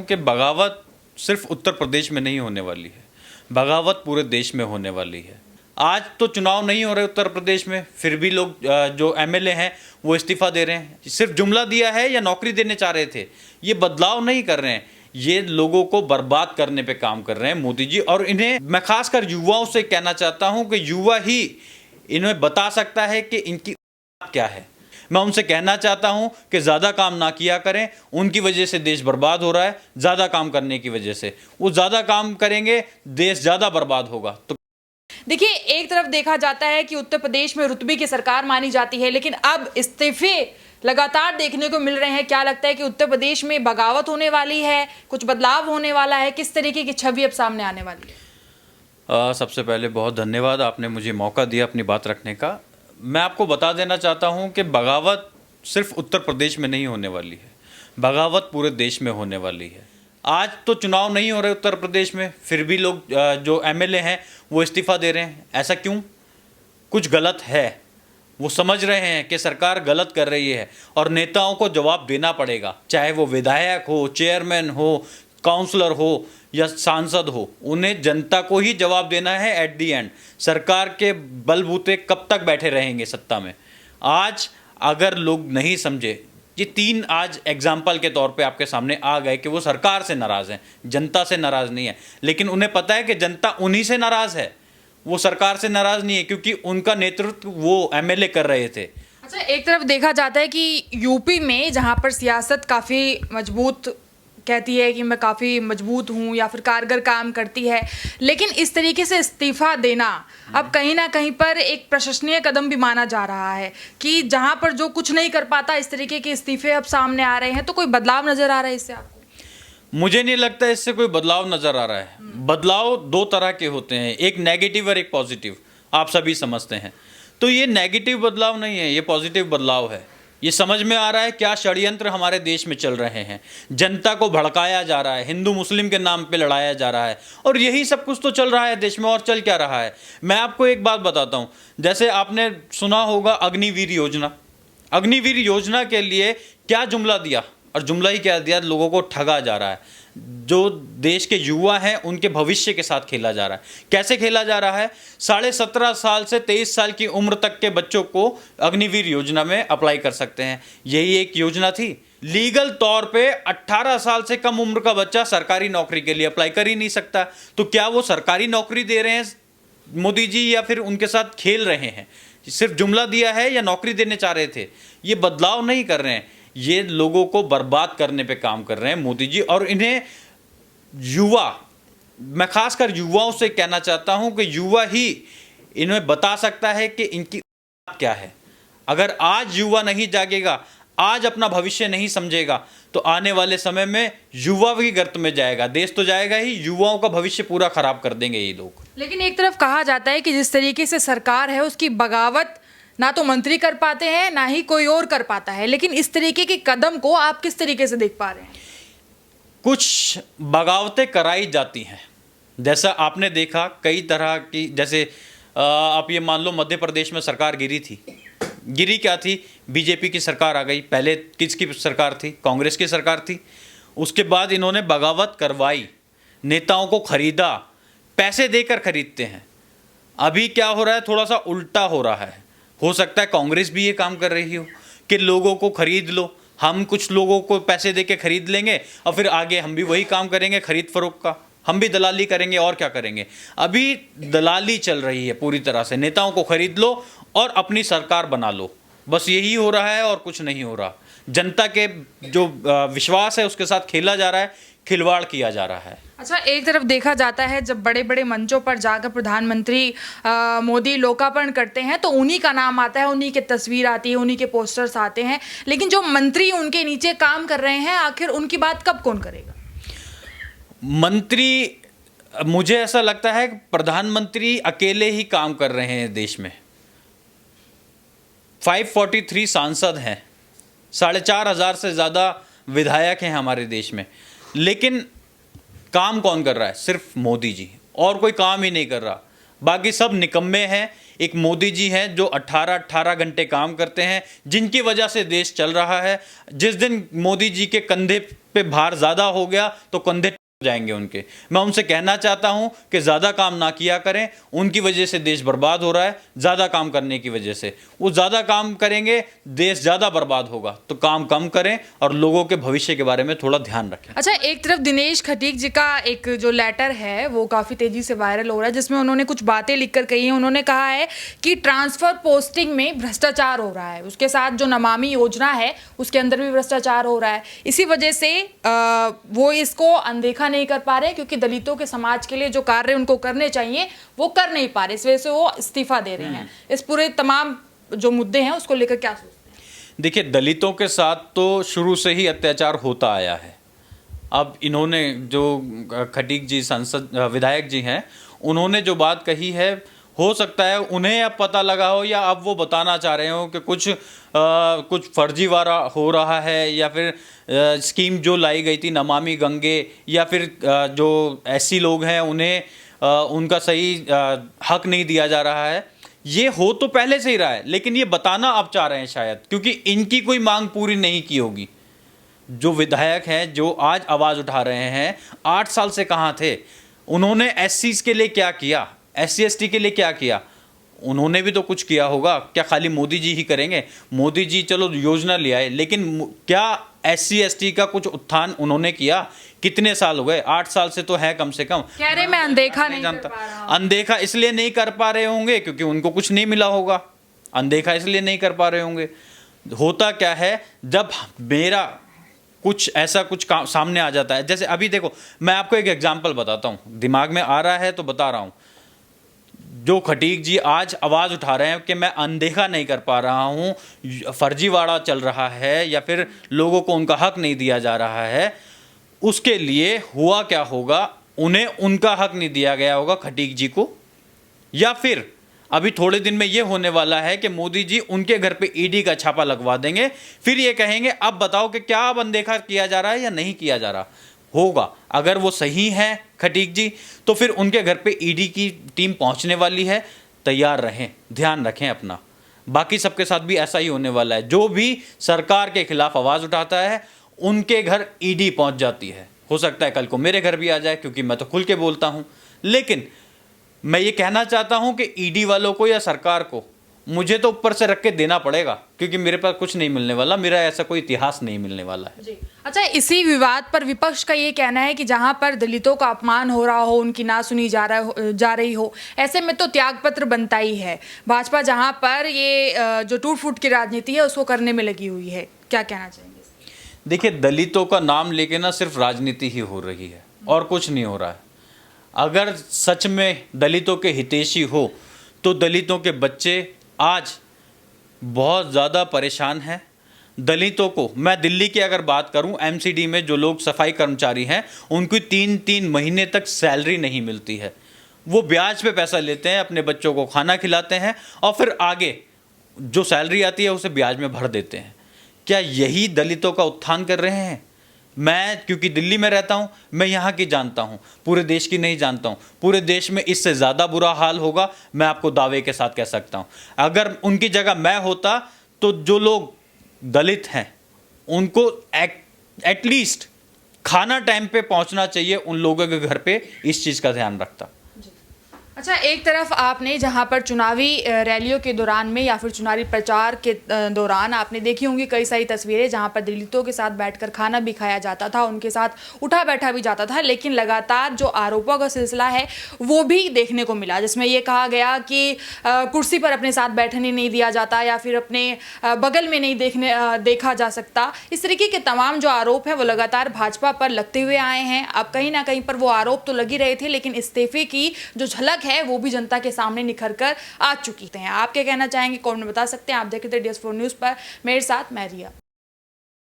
कि बगावत सिर्फ उत्तर प्रदेश में नहीं होने वाली है, बगावत पूरे देश में होने वाली है। आज तो चुनाव नहीं हो रहे उत्तर प्रदेश में, फिर भी लोग जो एमएलए हैं वो इस्तीफा दे रहे हैं। सिर्फ जुमला दिया है या नौकरी देने चाह रहे थे, ये बदलाव नहीं कर रहे हैं, ये लोगों को बर्बाद करने पे काम कर रहे हैं मोदी जी। और इन्हें मैं खासकर युवाओं से कहना चाहता हूं कि युवा ही इन्हें बता सकता है कि इनकी क्या है। मैं उनसे कहना चाहता हूं कि ज़्यादा काम ना किया करें, उनकी वजह से देश बर्बाद हो रहा है। ज़्यादा काम करने की वजह से वो ज़्यादा काम करेंगे, देश ज़्यादा बर्बाद होगा। तो देखिए, एक तरफ देखा जाता है कि उत्तर प्रदेश में रुतबे की सरकार मानी जाती है, लेकिन अब इस्तीफे लगातार देखने को मिल रहे हैं। क्या लगता है कि उत्तर प्रदेश में बगावत होने वाली है, कुछ बदलाव होने वाला है, किस तरीके की छवि अब सामने आने वाली है? सबसे पहले बहुत धन्यवाद, आपने मुझे मौका दिया अपनी बात रखने का। मैं आपको बता देना चाहता हूं कि बगावत सिर्फ उत्तर प्रदेश में नहीं होने वाली है, बगावत पूरे देश में होने वाली है। आज तो चुनाव नहीं हो रहे उत्तर प्रदेश में, फिर भी लोग जो एमएलए हैं वो इस्तीफा दे रहे हैं। ऐसा क्यों? कुछ गलत है, वो समझ रहे हैं कि सरकार गलत कर रही है और नेताओं को जवाब देना पड़ेगा, चाहे वो विधायक हो, चेयरमैन हो, काउंसलर हो या सांसद हो। उन्हें जनता को ही जवाब देना है। एट दी एंड सरकार के बलबूते कब तक बैठे रहेंगे सत्ता में? आज अगर लोग नहीं समझे, ये 3 आज एग्जाम्पल के तौर पे आपके सामने आ गए कि वो सरकार से नाराज़ हैं, जनता से नाराज़ नहीं है। लेकिन उन्हें पता है कि जनता उन्हीं से नाराज़ है, वो सरकार से नाराज़ नहीं है, क्योंकि उनका नेतृत्व वो एमएलए कर रहे थे। अच्छा, एक तरफ देखा जाता है कि यूपी में जहां पर सियासत काफ़ी मजबूत कहती है कि मैं काफ़ी मजबूत हूं या फिर कारगर काम करती है, लेकिन इस तरीके से इस्तीफा देना अब कहीं ना कहीं पर एक प्रशंसनीय कदम भी माना जा रहा है कि जहां पर जो कुछ नहीं कर पाता, इस तरीके के इस्तीफे अब सामने आ रहे हैं। तो कोई बदलाव नजर आ रहा है इससे आपको? मुझे नहीं लगता इससे कोई बदलाव नज़र आ रहा है। बदलाव 2 तरह के होते हैं, एक नेगेटिव और एक पॉजिटिव, आप सभी समझते हैं। तो ये नेगेटिव बदलाव नहीं है, ये पॉजिटिव बदलाव है। ये समझ में आ रहा है क्या षड्यंत्र हमारे देश में चल रहे हैं, जनता को भड़काया जा रहा है, हिंदू मुस्लिम के नाम पे लड़ाया जा रहा है, और यही सब कुछ तो चल रहा है देश में। और चल क्या रहा है, मैं आपको एक बात बताता हूँ। जैसे आपने सुना होगा अग्निवीर योजना, अग्निवीर योजना के लिए क्या जुमला दिया, और जुमला ही क्या दिया, लोगों को ठगा जा रहा है। जो देश के युवा हैं उनके भविष्य के साथ खेला जा रहा है। कैसे खेला जा रहा है? 17.5 साल से 23 साल की उम्र तक के बच्चों को अग्निवीर योजना में अप्लाई कर सकते हैं। यही एक योजना थी। लीगल तौर पे 18 साल से कम उम्र का बच्चा सरकारी नौकरी के लिए अप्लाई कर ही नहीं सकता। तो क्या वो सरकारी नौकरी दे रहे हैं मोदी जी, या फिर उनके साथ खेल रहे हैं? सिर्फ जुमला दिया है या नौकरी देने चाह रहे थे? ये बदलाव नहीं कर रहे हैं, ये लोगों को बर्बाद करने पे काम कर रहे हैं मोदी जी। और इन्हें मैं खासकर युवाओं से कहना चाहता हूं कि युवा ही इन्हें बता सकता है कि इनकी क्या है। अगर आज युवा नहीं जागेगा, आज अपना भविष्य नहीं समझेगा, तो आने वाले समय में युवा भी गर्त में जाएगा, देश तो जाएगा ही, युवाओं का भविष्य पूरा खराब कर देंगे ये लोग। लेकिन एक तरफ कहा जाता है कि जिस तरीके से सरकार है उसकी बगावत ना तो मंत्री कर पाते हैं, ना ही कोई और कर पाता है, लेकिन इस तरीके के कदम को आप किस तरीके से देख पा रहे हैं? कुछ बगावतें कराई जाती हैं, जैसा आपने देखा कई तरह की। जैसे आप ये मान लो मध्य प्रदेश में सरकार गिरी थी, गिरी क्या थी? बीजेपी की सरकार आ गई। पहले किसकी सरकार थी? कांग्रेस की सरकार थी। उसके बाद इन्होंने बगावत करवाई, नेताओं को खरीदा, पैसे देकर खरीदते हैं। अभी क्या हो रहा है? थोड़ा सा उल्टा हो रहा है। हो सकता है कांग्रेस भी ये काम कर रही हो कि लोगों को खरीद लो, हम कुछ लोगों को पैसे देके खरीद लेंगे और फिर आगे हम भी वही काम करेंगे, खरीद फरोख्त का, हम भी दलाली करेंगे। और क्या करेंगे? अभी दलाली चल रही है पूरी तरह से, नेताओं को खरीद लो और अपनी सरकार बना लो, बस यही हो रहा है और कुछ नहीं हो रहा। जनता के जो विश्वास है उसके साथ खेला जा रहा है, खिलवाड़ किया जा रहा है। अच्छा, एक तरफ देखा जाता है जब बड़े बड़े मंचों पर जाकर प्रधानमंत्री मोदी लोकार्पण करते हैं तो उन्हीं का नाम आता है, उन्हीं की तस्वीर आती है, उन्हीं के पोस्टर्स आते हैं, लेकिन जो मंत्री उनके नीचे काम कर रहे हैं, आखिर उनकी बात कब कौन करेगा? मंत्री, मुझे ऐसा लगता है प्रधानमंत्री अकेले ही काम कर रहे हैं देश में। 543 सांसद हैं, 4,500 से ज़्यादा विधायक हैं हमारे देश में, लेकिन काम कौन कर रहा है? सिर्फ मोदी जी, और कोई काम ही नहीं कर रहा। बाकी सब निकम्मे हैं। एक मोदी जी हैं जो 18 घंटे काम करते हैं, जिनकी वजह से देश चल रहा है। जिस दिन मोदी जी के कंधे पे भार ज़्यादा हो गया तो कंधे जाएंगे उनके। मैं उनसे कहना चाहता हूं कि ज़्यादा काम ना किया करें, उनकी वजह से देश बर्बाद हो रहा है। ज़्यादा काम करने की वजह से वो ज़्यादा काम करेंगे, देश ज़्यादा बर्बाद होगा। तो काम कम करें और लोगों के भविष्य के बारे में थोड़ा ध्यान रखें। अच्छा, एक तरफ दिनेश खटीक जी का एक जो लेटर है वो काफ़ी तेज़ी से वायरल हो रहा है, जिसमें उन्होंने कुछ बातें लिखकर कही हैं। उन्होंने कहा है कि ट्रांसफ़र पोस्टिंग में भ्रष्टाचार हो रहा है, उसके साथ जो नमामि योजना है उसके अंदर भी भ्रष्टाचार हो रहा है। इसी वजह से वो इसको अनदेखा नहीं कर पा रहे, क्योंकि दलितों के समाज के लिए जो कार्य उनको करने चाहिए वो कर नहीं पा रहे, इस वजह से वो इस्तीफा दे रहे हैं। इस पूरे तमाम जो मुद्दे हैं उसको लेकर क्या सोचते हैं? देखिए, दलितों के साथ तो शुरू से ही अत्याचार होता आया है। अब इन्होंने जो खटीक जी सांसद विधायक जी हैं, उन्होंने जो बात कही है, हो सकता है उन्हें अब पता लगा हो या अब वो बताना चाह रहे हो कि कुछ फर्जीवाड़ा हो रहा है, या फिर स्कीम जो लाई गई थी नमामि गंगे, या फिर जो ऐसी लोग हैं उन्हें उनका सही हक नहीं दिया जा रहा है। ये हो तो पहले से ही रहा है, लेकिन ये बताना अब चाह रहे हैं शायद, क्योंकि इनकी कोई मांग पूरी नहीं की होगी। जो विधायक हैं जो आज आवाज़ उठा रहे हैं, 8 साल से कहाँ थे? उन्होंने एससीज के लिए क्या किया, SC ST के लिए क्या किया? उन्होंने भी तो कुछ किया होगा। क्या खाली मोदी जी ही करेंगे? मोदी जी चलो योजना ले आए, लेकिन क्या SC ST का कुछ उत्थान उन्होंने किया? कितने साल हो गए? 8 साल से तो है कम से कम। कह रहे मैं अनदेखा नहीं कर पा रहा हूं। अनदेखा इसलिए नहीं कर पा रहे होंगे क्योंकि उनको कुछ नहीं मिला होगा। अनदेखा इसलिए नहीं कर पा रहे होंगे। होता क्या है, जब मेरा कुछ ऐसा कुछ काम सामने आ जाता है, जैसे अभी देखो, मैं आपको एक एग्जाम्पल बताता हूँ, दिमाग में आ रहा है तो बता रहा हूँ। जो खटीक जी आज आवाज़ उठा रहे हैं कि मैं अनदेखा नहीं कर पा रहा हूँ, फर्जीवाड़ा चल रहा है या फिर लोगों को उनका हक नहीं दिया जा रहा है, उसके लिए हुआ क्या होगा? उन्हें उनका हक नहीं दिया गया होगा खटीक जी को, या फिर अभी थोड़े दिन में ये होने वाला है कि मोदी जी उनके घर पे ईडी का छापा लगवा देंगे। फिर ये कहेंगे अब बताओ कि क्या अब अनदेखा किया जा रहा है या नहीं किया जा रहा होगा। अगर वो सही है खटीक जी, तो फिर उनके घर पे ईडी की टीम पहुंचने वाली है। तैयार रहें, ध्यान रखें अपना। बाकी सबके साथ भी ऐसा ही होने वाला है। जो भी सरकार के खिलाफ आवाज़ उठाता है उनके घर ईडी पहुंच जाती है। हो सकता है कल को मेरे घर भी आ जाए, क्योंकि मैं तो खुल के बोलता हूं। लेकिन मैं ये कहना चाहता हूं कि ईडी वालों को या सरकार को मुझे तो ऊपर से रख के देना पड़ेगा, क्योंकि मेरे पास कुछ नहीं मिलने वाला, मेरा ऐसा कोई इतिहास नहीं मिलने वाला है। जी। अच्छा, इसी विवाद पर विपक्ष का ये कहना है कि जहां पर दलितों का अपमान हो रहा हो, उनकी ना सुनी जा रही हो, ऐसे में तो त्यागपत्र बनता ही है। भाजपा जहां पर ये जो टूट फूट की राजनीति है उसको करने में लगी हुई है, क्या कहना चाहेंगे? देखिए, दलितों का नाम लेके ना सिर्फ राजनीति ही हो रही है और कुछ नहीं हो रहा है। अगर सच में दलितों के हितैषी हो तो दलितों के बच्चे आज बहुत ज़्यादा परेशान हैं। दलितों को, मैं दिल्ली की अगर बात करूं, MCD में जो लोग सफाई कर्मचारी हैं उनको 3-3 महीने तक सैलरी नहीं मिलती है। वो ब्याज पे पैसा लेते हैं, अपने बच्चों को खाना खिलाते हैं और फिर आगे जो सैलरी आती है उसे ब्याज में भर देते हैं। क्या यही दलितों का उत्थान कर रहे हैं? मैं क्योंकि दिल्ली में रहता हूं, मैं यहाँ की जानता हूं, पूरे देश की नहीं जानता हूं। पूरे देश में इससे ज़्यादा बुरा हाल होगा, मैं आपको दावे के साथ कह सकता हूं। अगर उनकी जगह मैं होता तो जो लोग दलित हैं उनको एटलीस्ट खाना टाइम पे पहुंचना चाहिए, उन लोगों के घर पे इस चीज़ का ध्यान रखता। अच्छा, एक तरफ आपने जहां पर चुनावी रैलियों के दौरान में या फिर चुनावी प्रचार के दौरान आपने देखी होंगी कई सारी तस्वीरें जहां पर दलितों के साथ बैठकर खाना भी खाया जाता था, उनके साथ उठा बैठा भी जाता था, लेकिन लगातार जो आरोपों का सिलसिला है वो भी देखने को मिला, जिसमें ये कहा गया कि कुर्सी पर अपने साथ बैठने नहीं दिया जाता या फिर अपने बगल में नहीं देखा जा सकता। इस तरीके के तमाम जो आरोप हैं वो लगातार भाजपा पर लगते हुए आए हैं। अब कहीं ना कहीं पर वो आरोप तो लग ही रहे थे, लेकिन इस्तीफे की जो झलक है वो भी जनता के सामने निखर कर आ चुकी थे। आप क्या कहना चाहेंगे? कमेंट में बता सकते हैं। आप देख रहे थे DS4 न्यूज़ पर, मेरे साथ मैं रिया।